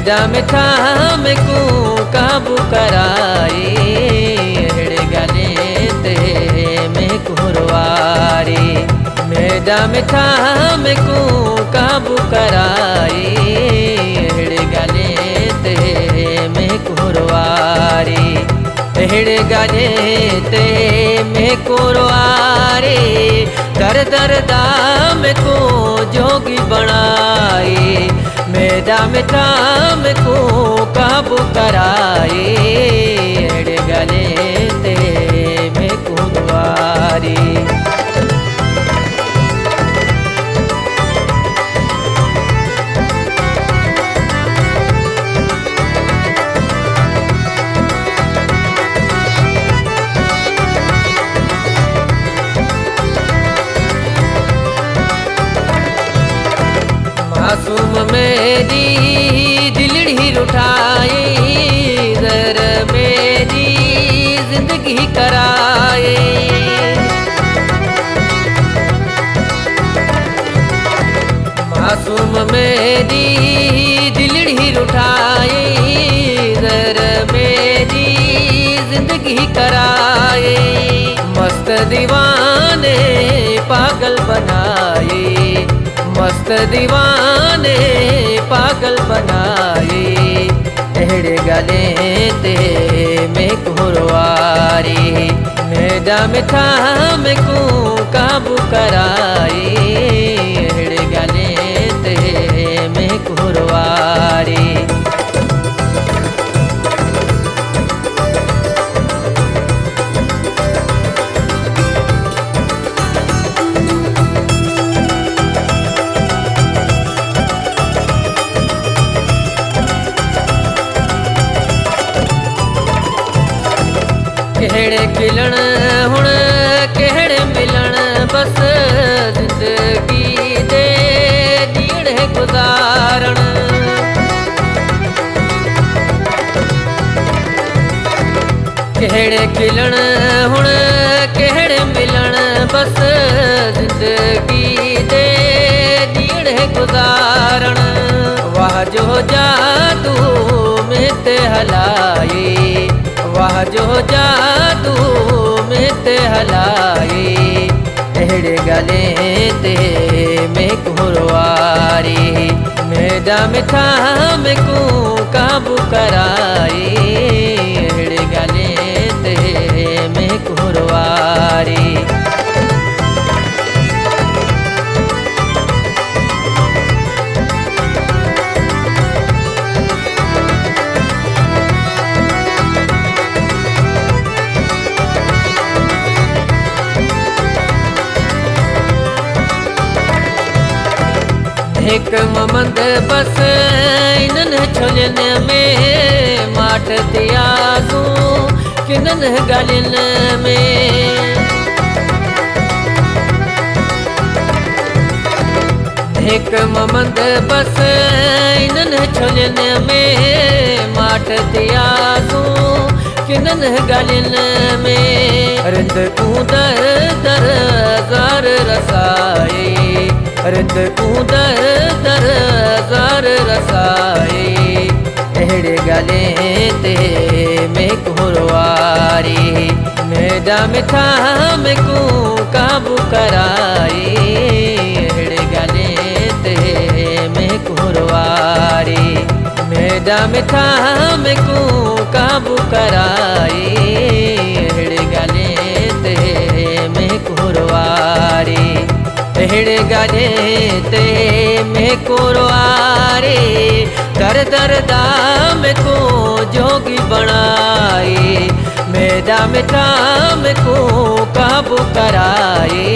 मेरा मिठा में को काबू कराए हेड़े गाले ते में कुरवारी मेरा मिठा में को काबू कराए हेड़े गाले ते में कुरवारी हेड़े गाले ते में कुरवारी दर दर दाम को जोगी बनाए मेरा मिठा में को काबू कराए हेड़े गले ते में कुरवारी मासूम मेरी दिलड़ी उठाए दर मेरी जिंदगी कराए मासूम मेरी दिलड़ी उठाए दर मेरी जिंदगी कराए मस्त दीवाने पागल बनाए मस्त दीवाने पागल बनाए हेड़े गले ते में कुरवारी मेरा मिठा में को काबू कराए हेड़े गले ते में कुरवारी केड़े खिलण हुण केड़े मिलण बस जिंदगी दे जीणे गुजारण केड़े खिलण हुण केड़े मिलण बस जिंदगी दे जीणे गुजारण वाह जो जादू में ते हलाए वाह जो जादू में ते हलाए हेड़े गले ते में कुरवारी मेरा मिठा में को काबू कराए हेड़े गले ते में कुरवारी एक ममंद बस इनन छोलन में माठ दियासू किनन गलिन में एक ममंद बस इनन छोलन में माठ दियासू किनन गलिन में रिंद को दर दर जार रसाए रिंद को दर दर जार रसाए हेड़े गले ते में कुरवारी मेरा मिठा में को काबू कराए हेड़े गले ते में कुरवारी मेरा मिठा में को काबू कराए हेड़े गले ते में कुरवारी हेड़े गले ते में कुरवारी दर दर दाम को जोगी बनाए मेरा मिठा में को काबू कराए